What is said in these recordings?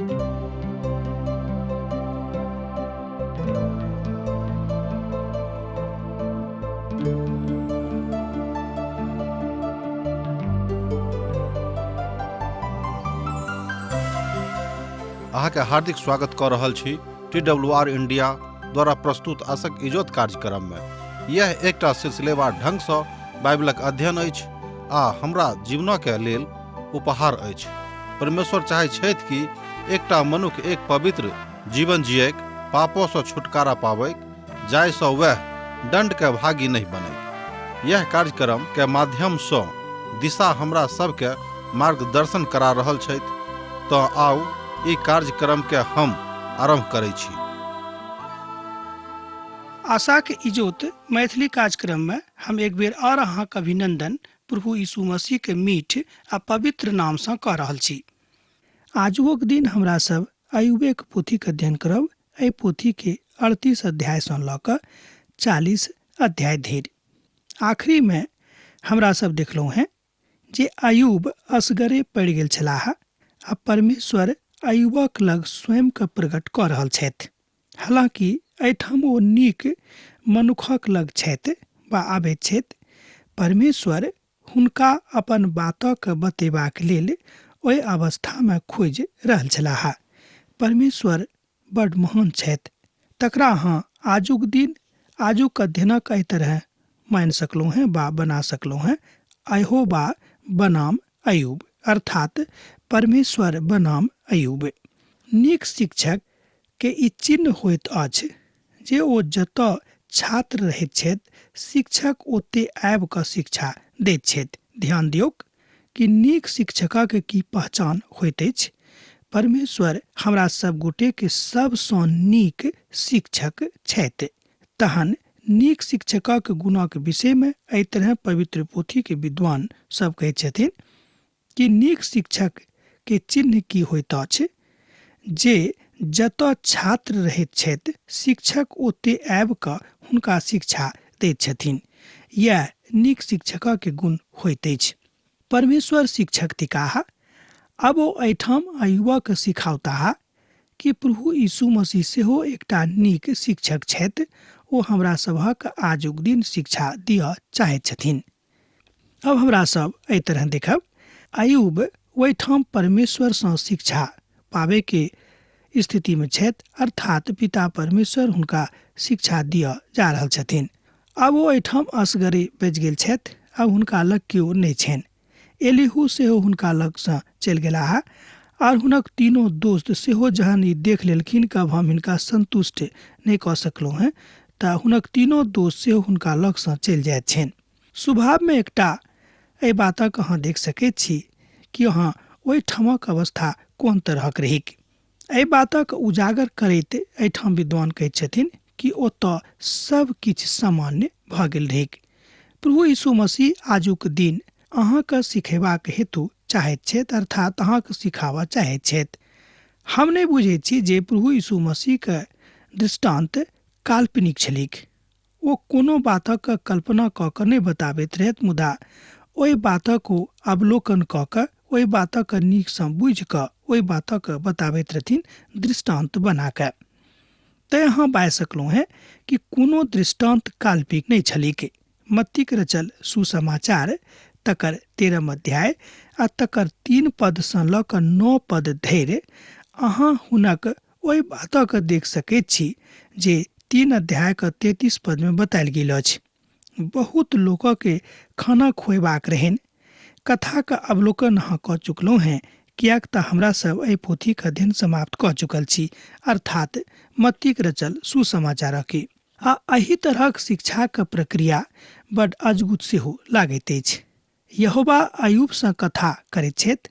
अहाँके हार्दिक स्वागत कऽ रहल छी TWR इंडिया द्वारा प्रस्तुत आशक इजोत कार्यक्रम में। यह एकटा सिलसिलेवार ढंग सँ बाइबलक अध्ययन अछि आ हमरा जीवनके लेल उपहार अछि। परमेश्वर चाहै छथि कि एकटा मनुष्य एक पवित्र जीवन जियैक, पापों सँ छुटकारा पाबैक, जाहिसँ वह दंड के भागी नहीं बने। यह कार्यक्रम के माध्यम सँ दिशा हमरा सबके मार्गदर्शन करा रहल छथि। तो आउ ई कार्यक्रम के हम आरंभ करै छी। आशा के इजोत मैथिली कार्यक्रम में हम एक बेर और अहाँक अभिनंदन प्रभु यीशु मसीह के मीठ आ पवित्र नाम सँ कऽ रहल छी। आजुक दिन हमरा सब अय्यूबे के पोथी के अध्ययन करब। एहि पोथी के 38 अध्याय सँ लऽ कऽ 40 अध्याय धरि। आखिरी में हमरा सब देखलहुँ हैं जे अय्यूब असगरे पड़ि गेल छलाह आ परमेश्वर अय्यूबक लग स्वयं के प्रकट कऽ रहल छथि। हालांकि एहिठाम ओ नीक मनुखक लग छथि वा आबैत छथि। परमेश्वर हुनका अपन बातक बतेबाक लेल ओहि अवस्था में खोजि रहल छलाह। परमेश्वर बड़ महान छथि। तकरा अहाँ आजुक दिन आजुक अध्ययनक एहि तरह मानि सकलहुँ हैं वा बना सकलहुँ हैं। यहोवा बनाम अय्यूब अर्थात परमेश्वर बनाम अय्यूब। नीक शिक्षक के ई चिन्ह होइत अछि जे ओ जतऽ छात्र रहैत छथि, शिक्षक ओते आबि कऽ शिक्षा दैत छथि। ध्यान दियौक कि नीक शिक्षकक की पहचान होइत अछि। परमेश्वर हमरा सब गोटे के सबसँ नीक शिक्षक छथि। तहन नीक शिक्षकक गुणक विषय में एहि तरह पवित्र पोथी के विद्वान सब कहैत छथिन कि नीक शिक्षक के चिन्ह की होइत अछि जे जतऽ छात्र रहैत छथि, शिक्षक ओते आबि कऽ हुनका शिक्षा दैत छथिन। यह नीक शिक्षक के गुण होइत अछि। परमेश्वर शिक्षक थिकाह। अब ओ एहिठाम अय्यूबक सिखावताह कि प्रभु यीशु मसीह सेहो एकटा नीक शिक्षक छथि। ओ हमरा सभक आजुक दिन शिक्षा दिअ चाहैत छथिन। अब हमरा सब एहि तरह देखब अय्यूब ओहिठाम परमेश्वर सँ शिक्षा पावे के स्थिति में छथि, अर्थात पिता परमेश्वर हुनका शिक्षा दिअ जा रहल छथिन। अब ओ एहिठाम असगरे बचि गेल छथि। अब हुनका लग केओ नहि छनि। एलीहू सेहो हुनका लग सँ चलि गेलाह और हुनक तीनों दोस्त सेहो जहन ई देख लेलखिन कि अब हम हिनका संतुष्ट नहि कऽ सकलहुँ हैं तऽ हुनक तीनों दोस्त सेहो हुनका लग सँ चलि जाइत छनि। स्वभाव में एकटा एहि बातक अहाँ देख सकैत छी कि अहाँ ओहि ठामक अवस्था कोन तरहक रहिक। एहि बातक उजागर करैत एहिठाम विद्वान कहैत छथिन कि ओतऽ सब किछु सामान्य भऽ गेल रहिक। प्रभु यीशु मसीह आजुक दिन अहाँके सिखेबाक हेतु चाहैत छथि, अर्थात अहाँके सिखाबऽ चाहैत छथि। हम नहि बुझैत छी जे प्रभु यीशु मसीह के दृष्टांत काल्पनिक छलिक। ओ कोनो बातक कल्पना कऽ कऽ नहि बताबैत रहथि, मुदा ओहि बातक ओ अवलोकन कऽ कऽ ओहि बातक नीक सँ बुझि कऽ ओहि बातक बताबैत रहथिन दृष्टांत बना कऽ। तैं अहाँ बाजि सकलहुँ हैं कि कोनो दृष्टांत काल्पनिक नहि छलिक। मत्तीक रचल सुसमाचार तकर 13 अध्याय आ तकर 3 पद सँ लऽ कऽ 9 पद धरि अहाँ हुनक ओहि बातक देख सकैत छी जे 3 अध्याय के 33 पद में बतायल गेल अछि। बहुत लोकक के खाना खुएबाक रहनि। कथा का अवलोकन अहाँ कऽ चुकलहुँ हैं, कियाक तऽ हमरा सब एहि पोथी के अध्ययन समाप्त कऽ चुकल छी, अर्थात मत्तीक रचल सुसमाचार के। आ एहि तरहक शिक्षा के प्रक्रिया बड़ अद्भुत सेहो लागैत अछि। यहोवा अय्यूब सँ कथा करैत छथि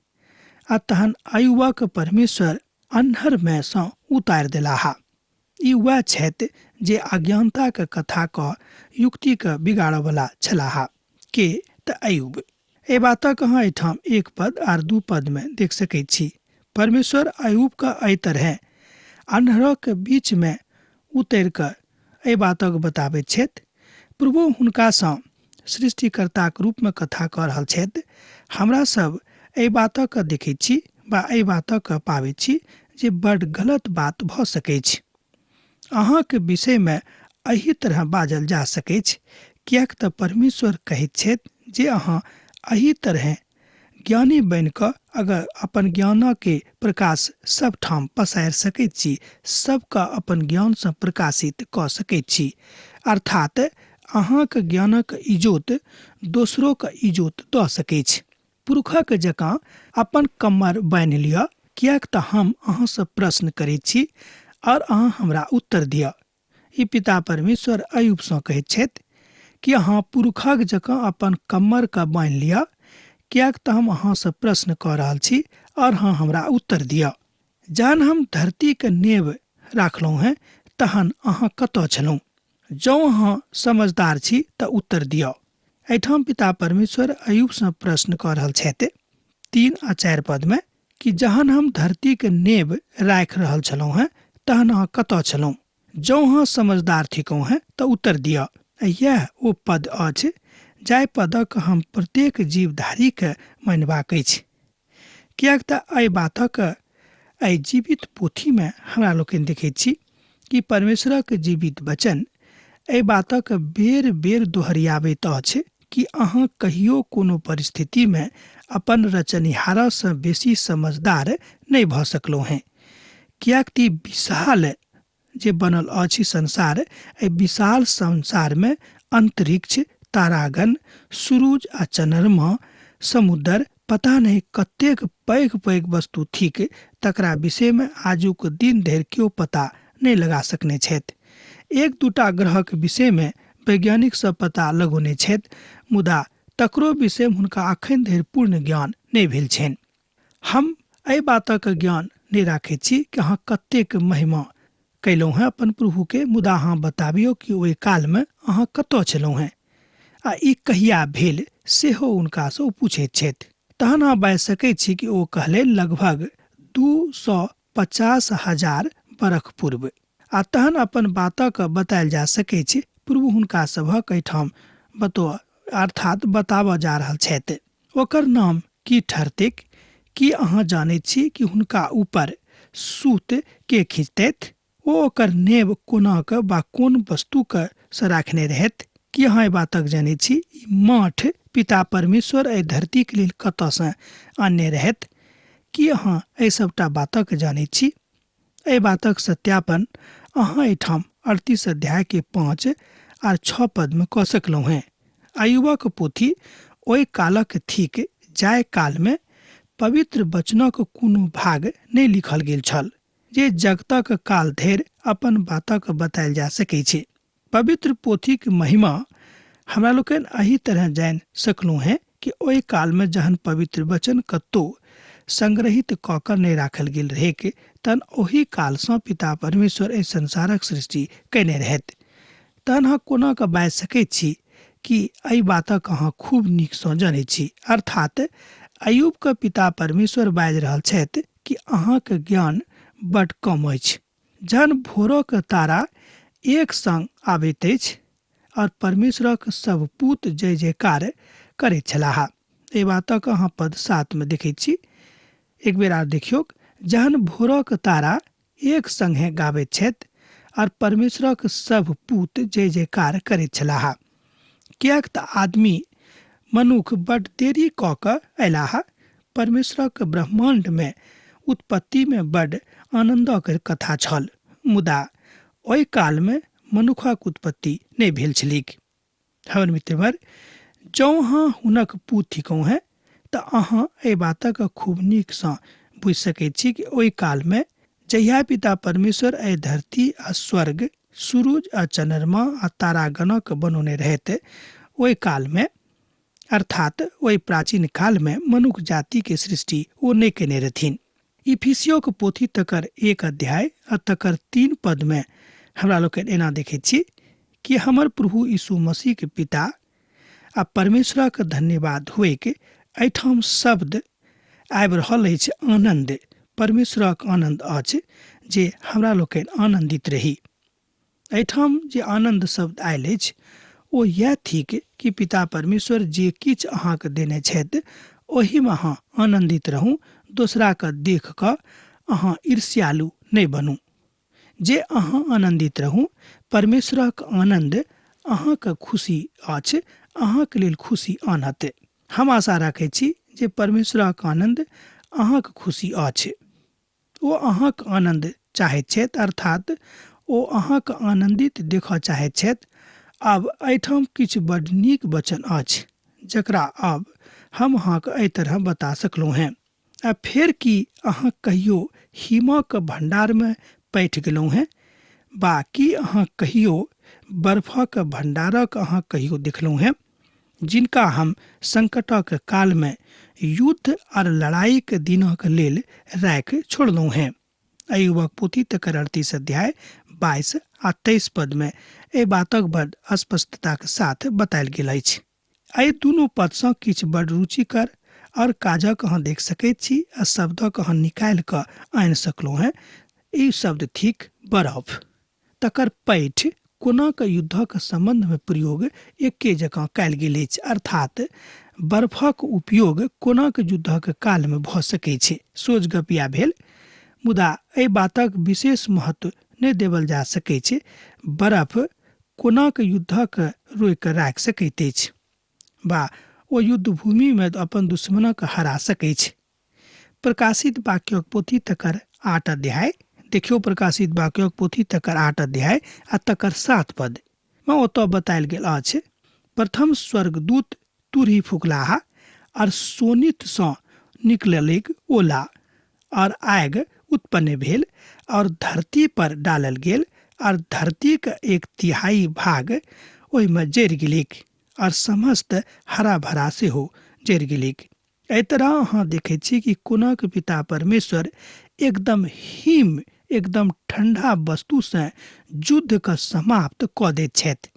आ तहन अय्यूबक परमेश्वर अन्हर में सँ उतारि देलाह। ई वह छथि जे अज्ञानता के कथा क युक्ति के बिगाड़ऽ वाला छलाह के तऽ अय्यूब। ए बातक अहाँ एहिठाम 1 पद आर 2 पद में देख सकैत छी। परमेश्वर अय्यूब का एहि तरह अन्हरक बीच में उतर कऽ एहि बातक बताबैत छथि। प्रभु हुनका सँ सृष्टिकर्ताक रूप में कथा कऽ रहल छथि। हमरा सब एहि बातक देखैत छी वा एहि बातक पाबैत छी जे बड़ गलत बात भ सकै छै। अहाँके विषयमे एही तरह बाजल जा सकै छै, किएक तऽ परमेश्वर कहैत छथि जे अहाँ एही तरह ज्ञानी बनि कऽ अगर अपन ज्ञानके प्रकाश सब ठाम पसारि सकैत छी, सबके अपन ज्ञानसँ प्रकाशित कऽ सकैत छी, अर्थात अहाँके ज्ञानक इजोत दोसरोके इजोत दऽ सकैत छै। पुरखक जकाँ अपन कमर बान्हि लिअ, किएक तऽ हम अहाँसँ प्रश्न करैत छी और अहाँ हमरा उत्तर दिअ। ई पिता परमेश्वर अय्यूबसँ कहैत छथि कि अहाँ पुरखक जकाँ अपन कमरके बान्हि लिअ, किएक तऽ हम अहाँसँ प्रश्न कऽ रहल छी और अहाँ हमरा उत्तर दिअ। जहन हम धरतीके नेब राखलहुँ हैं तहन अहाँ कतऽ छलहुँ? जँ अहाँ समझदार छी तऽ उत्तर दिअ। एहिठाम पिता परमेश्वर अय्यूबसँ प्रश्न कऽ रहल छथि 3 आ 4 पदमे कि जहन हम धरतीके नेब राखि रहल छलहुँ हैं तहन अहाँ कतऽ छलहुँ? जँ अहाँ समझदार थिकहुँ हैं तऽ उत्तर दिअ। इएह ओ पद अछि जाहि पदक हम प्रत्येक जीवधारीके मानबाक अछि, किएक तऽ एहि बातक एहि जीवित पोथीमे हमरा लोकनि देखैत छी कि परमेश्वरक जीवित वचन एहि बातक बेर बेर दोहरियाबैत अछि कि अहाँ कहियो कोनो परिस्थितिमे अपन रचनिहारसँ बेसी समझदार नहि भऽ सकलहुँ हैं, किएक कि विशाल जे बनल अछि संसार, एहि विशाल संसारमे अंतरिक्ष, तारागण, सूरज आ चंद्रमा, समुद्र, पता नहीं कतेक पैघ पैघ वस्तु थिक तकरा विषयमे आजुक दिन धरि केओ पता नहीं लगा सकने छथि। 1-2टा ग्रहक विषयमे वैज्ञानिक सब पता लगौने छथि, मुदा तकरो विषयमे हुनका अखन धरि पूर्ण ज्ञान नहीं भेल छनि। हम एहि बातक ज्ञान नहीं राखैत छी कि अहाँ कतेक महिमा कयलहुँ हैं अपन प्रभुके, मुदा अहाँ बताबियौ कि ओहि कालमे अहाँ कतऽ छलहुँ हैं आ ई कहिया भेल सेहो हुनकासँ ओ पूछैत छथि। तहन अहाँ बाजि सकैत छी कि ओ कहले लगभग 250,000 बरख पूर्व, आ तहन अपन बातक बतायल जा सकै छै। प्रभु हुनका सभक एहिठाम अर्थात बताबऽ जा रहल छथि। ओकर नाम की ठहरतैक? की अहाँ जानैत छी कि हुनका ऊपर सूत के खींचतैथ? ओ ओकर नेब कोनाक वा कोन वस्तुके से राखने रहथि? की अहाँ एहि बातक जानैत छी ई माठ पिता परमेश्वर एहि धरतीके लेल कतयसँ आनने रहथि? की अहाँ एहि सभटा बातक जानैत छी? एहि बातक सत्यापन अहाँ एहिठाम 38 अध्यायके 5 आ 6 पदमे कऽ सकलहुँ हैं। अय्यूबक पोथी ओहि कालक थिक जाहि कालमे पवित्र वचनक कोनो भाग नहीं लिखल गेल छल, जे जगतक काल धरि अपन बातक बतायल जा सकै छै। पवित्र पोथीक महिमा हमरा लोकनि एही तरह जानि सकलहुँ हैं कि ओहि कालमे जहन पवित्र वचन कतौ संग्रहित कऽ कऽ नहीं राखल गेल रहैक, तहन ओही कालसँ पिता परमेश्वर एहि संसारक सृष्टि कयने रहथि। तहन अहाँ कोना कऽ बाजि सकैत छी कि एहि बातक अहाँ खूब नीकसँ जानैत छी? अर्थात अय्यूबके पिता परमेश्वर बाजि रहल छथि कि अहाँके ज्ञान बड्ड कम अछि। जहन भोरक तारा एक संग आबैत अछि और परमेश्वरक सब पूत जय जयकार करैत छलाह। एहि बातक अहाँ पद 7 में देखैत छी। एक बेर आर देखियौ, जहन भोरक तारा एक संगे गाबैत छथि और परमेश्वरक सब पूत जय जयकार करैत छलाह। किएक तऽ आदमी मनुख बड्ड देरी कऽ कऽ अयलाह। परमेश्वरक ब्रह्मांडमे उत्पत्तिमे बड्ड आनंदक कथा छल, मुदा ओहि कालमे मनुखक उत्पत्ति नहीं भेल छलीक। हमर मित्रवर, जँ अहाँ हुनक पूत थिकहुँ हैं तऽ अहाँ एहि बातक खूब नीकसँ बुझि सकैत छी कि ओहि कालमे जहिया पिता परमेश्वर एहि धरती आ स्वर्ग, सूरज आ चंद्रमा आ तारागणक बनौने रहथि, ओहि कालमे अर्थात ओहि प्राचीन कालमे मनुष्य जाति के सृष्टि ओ नहीं केने रहथिन। इफिसियो के पोथी तकर 1 अध्याय आ तकर 3 पद में हमरा लोकनि एना देखैत छी कि हमर प्रभु यीशु मसीह के पिता आ परमेश्वरक धन्यवाद होइक एहिठाम शब्द आबि रहल अछि आनंद। परमेश्वरक आनंद अछि जे हमरा लोकनि आनंदित रही। एहिठाम जे आनंद शब्द आयल अछि ओ यह थिक कि पिता परमेश्वर जे किछु अहाँके देने छथि ओहिमे अहाँ आनंदित रहू, दोसराके देख कऽ अहाँ ईर्ष्यालु नहीं बनू। जे अहाँ आनंदित रहू, परमेश्वरक आनंद अहाँके खुशी अछि, अहाँके लेल खुशी आनत। हम आशा रखै छी जे परमेश्वरक आनंद अहाँके खुशी अछि। ओ अहाँके आनंद चाहैत छथि, अर्थात ओ अहाँके आनंदित देखऽ चाहैत छथि। आब एहिठाम किछु बड्ड नीक वचन अछि जकरा आब हम अहाँके एहि तरह बता सकलहुँ हैं। आ फेर की अहाँ कहियो हिमक भंडारमे पैठ गेलहुँ हैं, बा की अहाँ कहियो बर्फक भंडारक अहाँ कहियो देखलहुँ हैं, जिनका हम संकटक कालमे युद्ध और लड़ाईके दिनक लेल राखि छोड़लहुँ हैं। अय्यूबक पोथी तकर 38 अध्याय 22 आ 23 पद में एहि बातक बड़ स्पष्टताक साथ बतायल गेल अछि। एहि दुनू पदसँ किछु बड़ रुचिकर और काजक अहाँ देख सकैत छी आ शब्दक अहाँ निकालि कऽ आनि सकलहुँ हैं। ई शब्द थिक बरफ। तकर पैठ कोनाक युद्धक संबंधमे प्रयोग एके जकाँ कयल गेल अछि, अर्थात बर्फक उपयोग कोनाक युद्धक कालमे भऽ सकैत छै। सोझ गप इएह भेल, मुदा एहि बातक विशेष महत्व नहि देवल जा सकैत छै। बर्फ कोनाक युद्धक रोकि राखि सकैत अछि, बा ओ युद्ध भूमि में अपन दुश्मनक हरा सकैत छै। प्रकाशित वाक्यक पोथी तकर 8 अध्याय देखियो, प्रकाशित वाक्यक पोथी तकर 8 अध्याय आ तकर 7 पद में ओतऽ बतायल गेल अछि, प्रथम स्वर्गदूत तुरही फुकलाहा और सोनित सँ निकलल ओला और आग उत्पन्न भेल और धरती पर डालल गेल और धरती के 1/3 भाग ओहि में जरि गेलिक और समस्त हरा भरा सेहो जरि गेलिक। एहि तरह अहाँ देखैत छी कि कोनाक पिता परमेश्वर एकदम हिम, एकदम ठंडा वस्तु से युद्ध के समाप्त कऽ दैत छथि।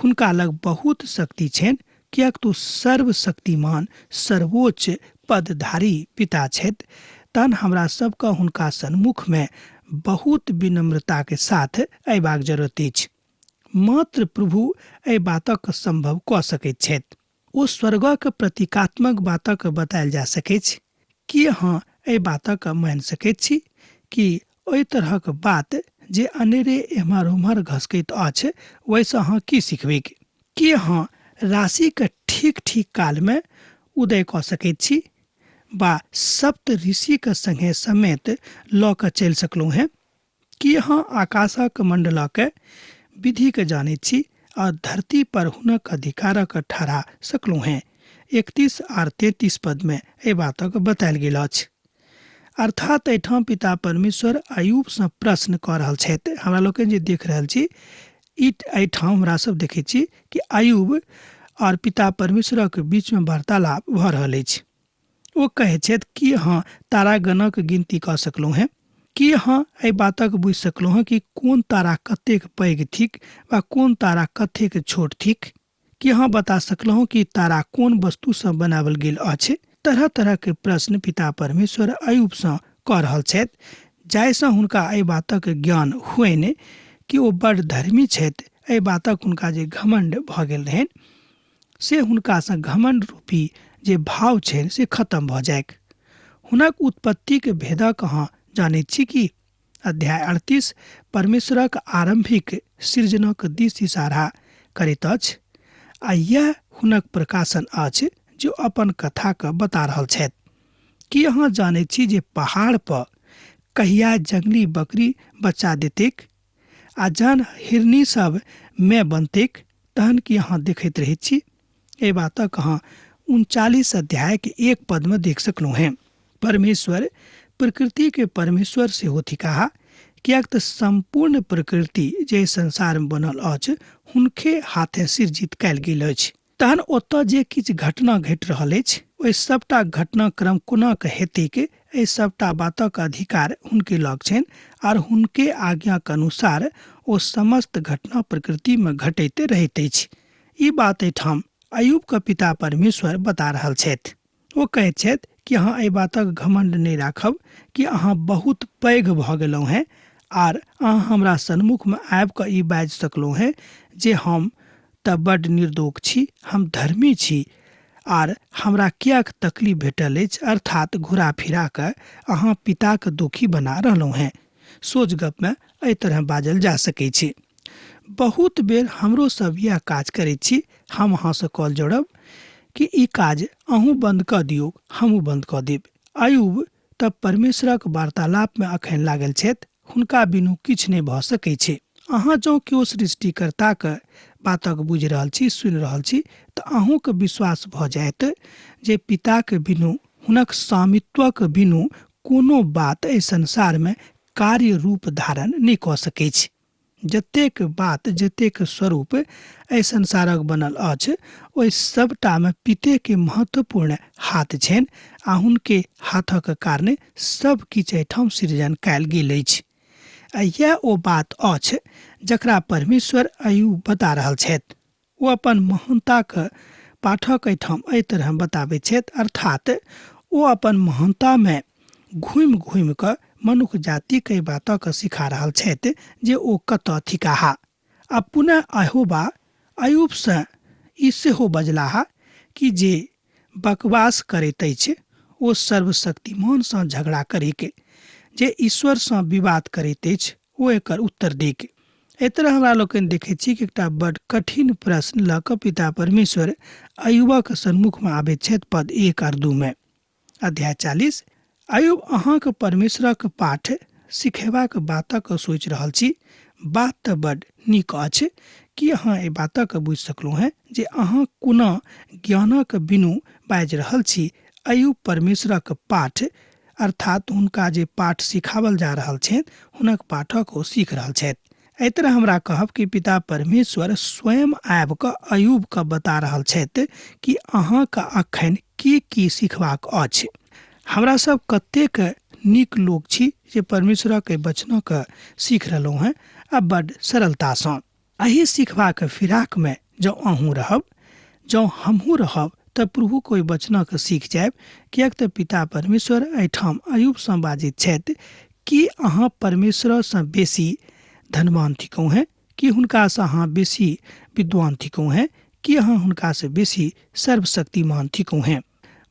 हुनका लग बहुत शक्ति छनि, किएक तो सर्वशक्तिमान सर्वोच्च पदधारी पिता छथि। तहन हमरा सबके हुनका सन्मुख में बहुत विनम्रता के साथ अयबाक जरूरत अछि। मात्र प्रभु एहि बातक संभव कऽ सकैत छथि। ओ स्वर्गक प्रतीकात्मक बातक बतायल जा सकैत छै। की अहाँ एहि बातक मानि सकैत छी कि ओहि तरहक बात जे अनेरे एम्हर उम्हर घसकैत अछि, वैसे अहाँ की सिखबै? की अहाँ राशि के ठीक ठीक काल में उदय कऽ सकैत छी, बा सप्त ऋषि के संगे समेत लऽ कऽ चलि सकलहुँ हैं? की अहाँ आकाशक मंडलक विधि के जानैत छी और धरती पर हुनक अधिकारक ठहरा सकलहुँ हैं? 31 और 33 पद में एहि बातक बतायल गेल अछि। अर्थात एहिठाम पिता परमेश्वर अय्यूब सँ प्रश्न कऽ रहल छथि। हमरा लोकनि जे देख रहल छी, एहिठाम हमरा सब देखैत छी कि अय्यूब और पिता परमेश्वरक बीच में वार्तालाप भऽ रहल अछि। ओ कहै छथि कि अहाँ तारागणक गिनती कऽ सकलहुँ हैं? की अहाँ एहि बातक बुझि सकलहुँ हैं कि कोन तारा कतेक पैघ थिक वा कोन तारा कतेक छोट थिक? की अहाँ बता सकलहुँ कि तारा कोन वस्तु सँ बनावल गेल अछि? तरह तरह के प्रश्न पिता परमेश्वर अय्यूब सँ कऽ रहल छथि, जाहिसँ हुनका एहि बातक ज्ञान हुअनि कि ओ बड़ धर्मी छथि। एहि बातक हुनका जे घमंड भऽ गेल रहनि, से हुनका सँ घमंड रूपी जे भाव छनि से खत्म भऽ जायक। हुनक उत्पत्ति के भेदक अहाँ जानैत छी कि अध्याय 38 परमेश्वरक आरंभिक सृजनक दिस इशारा करैत अछि, आ यह हुनक प्रकाशन अछि जो अपन कथा के बता रहल छथि। की अहाँ जानैत छी जे पहाड़ पर कहिया जंगली बकरी बच्चा देतेक, आ जहन हिरनी सब में बनतेक तहन की अहाँ देखैत रहैत छी? एहि बातक अहाँ 39 अध्याय के 1 पद में देख सकलहुँ हैं। परमेश्वर प्रकृति के परमेश्वर सेहो थिकाह, किएक तऽ संपूर्ण प्रकृति जे संसार में बनल अछि हुनके हाथे सृजित कयल गेल अछि। तहन ओतऽ जे किछु घटना घटि रहल अछि, ओहि सबटा घटनाक्रम कोना के हेतैक, एहि सबटा बातक अधिकार हुनके लग छनि, और हुनके आज्ञा के अनुसार ओ समस्त घटना प्रकृति में घटैत रहैत अछि। ई बात एहिठाम अय्यूब के पिता परमेश्वर बता रहल छथि। ओ कहैत छथि कि अहाँ एहि बातक घमंड नहि राखब कि अहाँ बहुत पैघ भऽ गेलहुँ हैं, आर अहाँ हमरा सन्मुख में आबि कऽ ई बाजि सकलहुँ हैं जे हम तऽ बड्ड निर्दोष छी, हम धर्मी छी, आर हमरा कियाक तकलीफ भेटल अछि, अर्थात घुरा फिरा कऽ अहाँ पिताके दुखी बना रहलहुँ हैं। सोच गपमे एहि तरह बाजल जा सकै छै। बहुत बेर हमरो सब यह काज करैत छी। हम अहाँसँ कॉल जोड़ब कि ई काज अहूँ बंद कऽ दियौ, हमहूँ बंद कऽ देब। अयूब तऽ परमेश्वरक वार्तालापमे अखन लागल छथि। हुनका बिनु किछु नहि भऽ सकैत छै। अहाँ जँ केओ सृष्टिकर्ताके बातक बुझि रहल छी, सुनि रहल छी, तऽ अहूँके विश्वास भऽ जायत जे पिताके बिनु, हुनक स्वामित्वक बिनु कोनो बात एहि संसारमे कार्य रूप धारण नहि कऽ सकैत छै। जतेक बात, जतेक स्वरूप एहि संसारक बनल अछि, ओहि सबटामे पितेके महत्वपूर्ण हाथ छनि आ हुनके हाथक कारणे सब किछु एहिठाम सृजन कयल गेल अछि। आ यह ओ बात अछि जकरा परमेश्वर अयूब बता रहल छथि। ओ अपन महानताके पाठक एहिठाम एहि तरह बताबैत छथि, अर्थात ओ अपन महानतामे घुमि घुमि कऽ मनुख जातिके बातक सिखा रहल छथि जे ओ कतऽ थिकाहा। आ पुनः अहोबा अयूबसँ ई सेहो बजलाहा कि जे बकवास करैत अछि ओ सर्वशक्तिमानसँ झगड़ा करैके, जे ईश्वरसँ विवाद करैत अछि ओ एकर उत्तर दैके। एहि तरह हमरा लोकनि देखैत छी कि एकटा बड्ड कठिन प्रश्न लऽ कऽ पिता परमेश्वर अयूबक सन्मुखमे आबैत छथि। पद 1 और 2 में। अध्याय 40। अयूब अहाँके परमेश्वरक पाठ सिखेबाक बातक सोचि रहल छी। बात तऽ बड्ड नीक अछि कि अहाँ एहि बातक बुझि सकलहुँ हैं जे अहाँ कोना ज्ञानक बिनु बाजि रहल छी। अयूब परमेश्वरक पाठ अर्थात हुनका जे पाठ सिखावल जा रहल छनि, हुनक पाठक ओ सीख रहल छथि। एहि तरह हमरा कहब कि पिता परमेश्वर स्वयं आबि कऽ अयूबके बता रहल छथि कि अहाँके अखन की सिखबाक अछि। हमरा सब कतेक नीक लोक छी जे परमेश्वरक वचनक सीख रहलहुँ हैं आ बड्ड सरलतासँ। एहि सिखबाक फिराकमे जँ अहूँ रहब, जँ हमहूँ रहब, तऽ प्रभु कोई वचनक सीख जायब। किएक तऽ पिता परमेश्वर एहिठाम अयूबसँ बाजैत छथि कि अहाँ परमेश्वरसँ बेसी धनवान थिकहुँ हैं, कि हुनकासँ अहाँ बेसी विद्वान थिकहुँ हैं, कि अहाँ हुनकासँ बेसी सर्वशक्तिमान थिकहुँ हैं।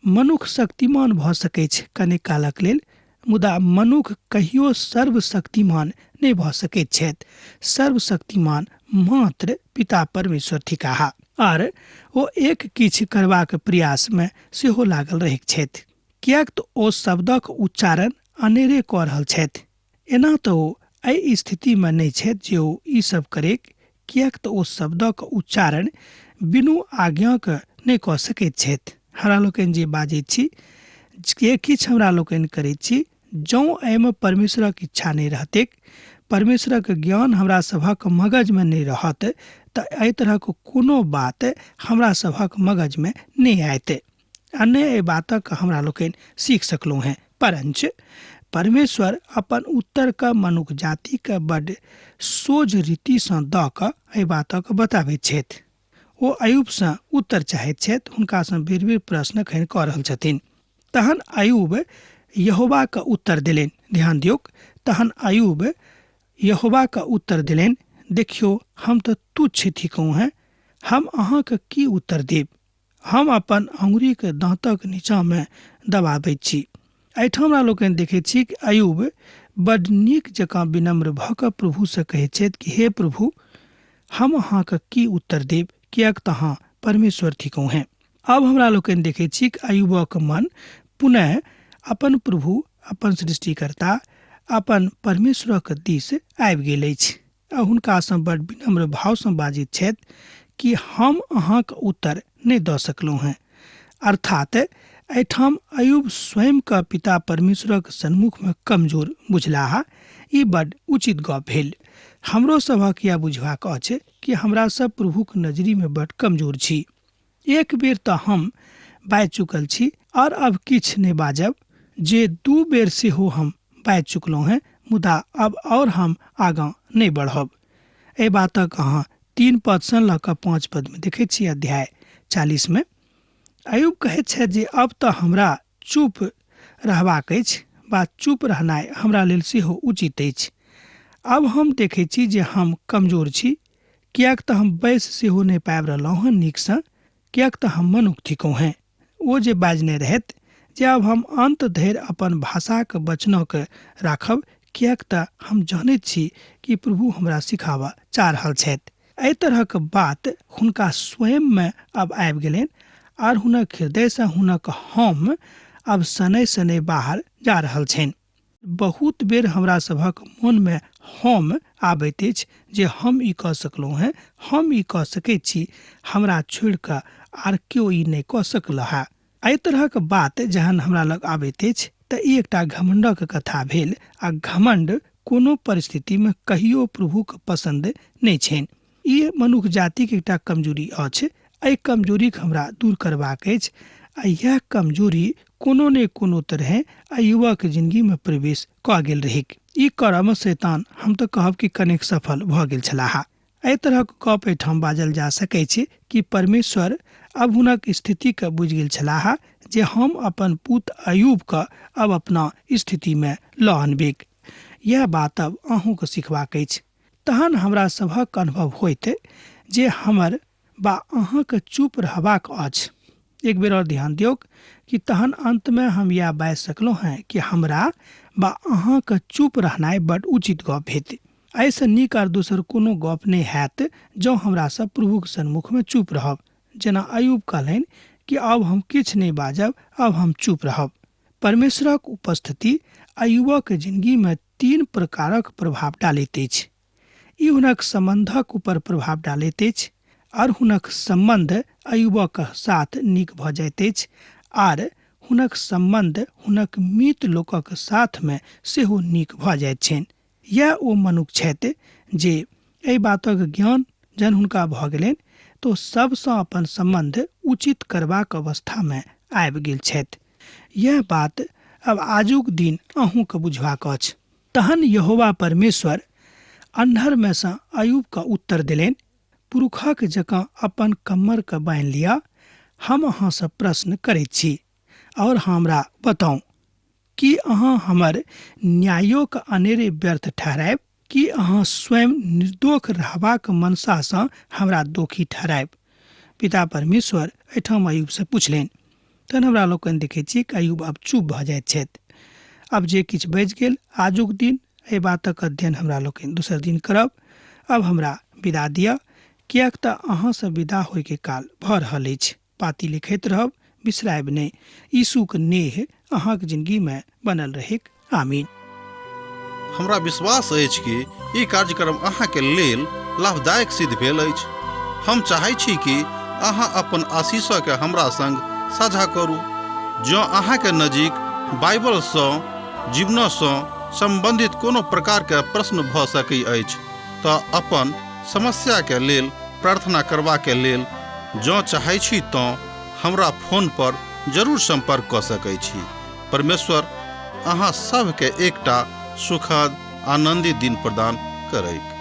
मनुख शक्तिमान भऽ सकैत छै कने कालक लेल, मुदा मनुख कहियो सर्वशक्तिमान नहि भऽ सकैत छथि। सर्वशक्तिमान मात्र पिता परमेश्वर थिकाहा, आर ओ एक किछु करबाक प्रयासमे सेहो लागल रहैत छथि। किएक तऽ ओ शब्दक उच्चारण अनेरे कऽ रहल छथि। एना तऽ ओ एहि स्थितिमे नहि छथि जे ओ ईसभ करैक, किएक तऽ ओ शब्दक उच्चारण बिनु आज्ञाके नहि कऽ सकैत छथि। हमरा लोकनि जे बाजैत छी, जे किछु हमरा लोकनि करैत छी, जँ एहिमे परमेश्वरक इच्छा नहि रहतैक, परमेश्वरक ज्ञान हमरा सभक मगजमे नहि रहत, तऽ एहि तरहक कोनो बात हमरा सभक मगजमे नहि आयत आ नहि एहि बातक हमरा लोकनि सीख सकलहुँ हैं। परंच परमेश्वर अपन उत्तरके मनुख जातिके बड्ड सोझ रीतिसँ दऽ कऽ एहि बातक बताबैत छथि। ओ अयूबसँ उत्तर चाहैत छथि, हुनकासँ बेर बेर प्रश्न एखन कऽ रहल छथिन। तहन अयूब यहोवाके उत्तर देलनि। ध्यान दियौक, तहन अयूब यहोवाके उत्तर देलनि, देखियौ हम तऽ तुच्छ थिकहुँ हैं, हम अहाँके की उत्तर देब। हम अपन अंगुरीके दाँतक नीचाँमे दबाबैत छी। एहिठाम हमरा लोकनि देखैत छी कि अयूब बड्ड नीक जकाँ विनम्र भऽ कऽ प्रभुसँ कहैत छथि कि हे प्रभु, हम अहाँके की उत्तर देब, किएक तऽ अहाँ परमेश्वर थिकहुँ हैं। अब हमरा लोकनि देखैत छी कि अयूबक मन पुनः अपन प्रभु, अपन सृष्टिकर्ता, अपन परमेश्वरक दिस आबि गेल अछि आ हुनकासँ बड्ड विनम्र भावसँ बाजैत छथि कि हम अहाँके उत्तर नहि दऽ सकलहुँ हैं। अर्थात एहिठाम अयूब स्वयंके पिता परमेश्वरक सन्मुखमे कमजोर बुझलाहा। ई बड्ड उचित गप भेल। हमरो सभक यह बुझबाक अछि कि हमरा सब प्रभुक नजरीमे बड्ड कमजोर छी। एक बेर तऽ हम बाजि चुकल छी और अब किछु नहि बाजब, जे 2 बेर सेहो हम बाजि चुकलहुँ हैं, मुदा अब और हम आगाँ नहि बढ़ब। एहि बातक अहाँ 3 पदसँ लऽ कऽ 5 पदमे देखैत छी। अध्याय 40 में अयूब कहैत छथि जे अब तऽ हमरा चुप रहबाक अछि, वा चुप रहनाइ हमरा लेल सेहो उचित अछि। अब हम देखैत छी जे हम कमजोर छी, किएक तऽ हम बैस सेहो नहि पाबि रहलहुँ हँ नीकसँ, किएक तऽ हम मनुख थिकहुँ हैं। ओ जे बाजने रहत जे अब हम अंत धरि अपन भाषाक वचनक राखब, किएक तऽ हम जानैत छी कि प्रभु हमरा सिखाबऽ चाह रहल छथि। एहि तरहक बात हुनका स्वयंमे अब आबि गेलनि आर हुनक हृदयसँ हुनक हम अब शनै शनै बाहर जा रहल छनि। बहुत बेर हमरा सभक मोनमे हम आबैत अछि जे हम ई कऽ सकलहुँ हेँ, हम ई कऽ सकैत छी, हमरा छोड़ि कऽ आर केओ ई नहि कऽ सकलह। एहि तरहक बात जहन हमरा लग आबैत अछि तऽ ई एकटा घमण्डक कथा भेल, आ घमण्ड कोनो परिस्थितिमे कहियो प्रभुक पसन्द नहि छनि। ई मनुष्य जातिक एकटा कमजोरी अछि। एहि कमजोरीके हमरा दूर करबाक अछि, आ यह कमजोरी कोनो ने कोनो तरहे युवाके जिंदगीमे प्रवेश कऽ गेल रहैक। ई करम शैतान हम तऽ कहब कि कनेक सफल भऽ गेल छलाह। एहि तरहक गप एहिठाम बाजल जा सकैत छै कि परमेश्वर अब हुनक स्थितिके बुझि गेल छलाह जे हम अपन पुत अय्यूबके अब अपना स्थितिमे लऽ अनबेक। यह बात अब अहूँके सिखबाक अछि। तहन हमरा सभक अनुभव होइत जे हमर बा अहाँके चुप रहबाक अछि। एक बेर और ध्यान दियौक कि तहन अंतमे हम यह बाजि सकलहुँ हैं कि हमरा बा अहाँके चुप रहनाइ बड उचित गप हेतै। एहिसँ नीक आर दोसर कोनो गप नहि हैत जँ हमरा सब प्रभुक सन्मुखमे चुप रहब। जेना अय्यूब कहलनि कि अब हम किछु नहि बाजब, अब हम चुप रहब। परमेश्वरक उपस्थिति अय्यूबक जिंदगीमे 3 प्रकारक प्रभाव डालैत अछि। ई हुनक संबंधक ऊपर प्रभाव डालैत अछि, आर हुनक संबंध अय्यूबक साथ नीक भऽ जाइत अछि, आर हुनक संबंध हुनक मित लोकक साथमे सेहो नीक भऽ जाइत छनि। यह ओ मनुष्य छथि जे एहि बातक ज्ञान जहन हुनका भऽ गेलनि तो सबसँ अपन संबंध उचित करबाक अवस्थामे आबि गेल छथि। यह बात अब आजुक दिन अहूँके बुझबाक अछि। तहन यहोवा परमेश्वर अन्हरमे सँ अय्यूबके उत्तर देलनि, पुरुषक जकाँ अपन कमरके बान्हि लिअ। हम अहाँसँ प्रश्न करैत छी और हमरा बताउ, कि अहाँ हमर न्यायोके अनेरे व्यर्थ ठहरायब, कि अहाँ स्वयं निर्दोष रहबाक मनसासँ हमरा दोषी ठहरायब। पिता परमेश्वर एहिठाम अय्यूबसँ पुछलनि। तहन हमरा लोकनि देखैत छी कि अय्यूब आब चुप भऽ जाइत छथि। अब जे किछु बचि गेल आजुक दिन, एहि बातक अध्ययन हमरा लोकनि दोसर दिन करब। अब हमरा विदा दिअ, किएक तऽ अहाँसँ विदा होइके काल भऽ रहल अछि। पाती लिखैत रहब, बिसरायब नहि। यीशुके नेह अहाँके जिंदगीमे बनल रहेक। आमीन। हमरा विश्वास अछि कि ई कार्यक्रम अहाँके लेल लाभदायक सिद्ध भेल अछि। हम चाहै छी कि अहाँ अपन आशीषके हमरा संग साझा करू। जँ अहाँके नजीक बाइबलसँ, जीवनसँ संबंधित कोनो प्रकारके प्रश्न भऽ सकै अछि तऽ अपन समस्याके लेल प्रार्थना करबाके लेल जँ चाहै छी तऽ हमरा फोन पर जरूर संपर्क कऽ सकै छी। परमेश्वर अहाँ सबके एकटा सुखद आनंदित दिन प्रदान करैक।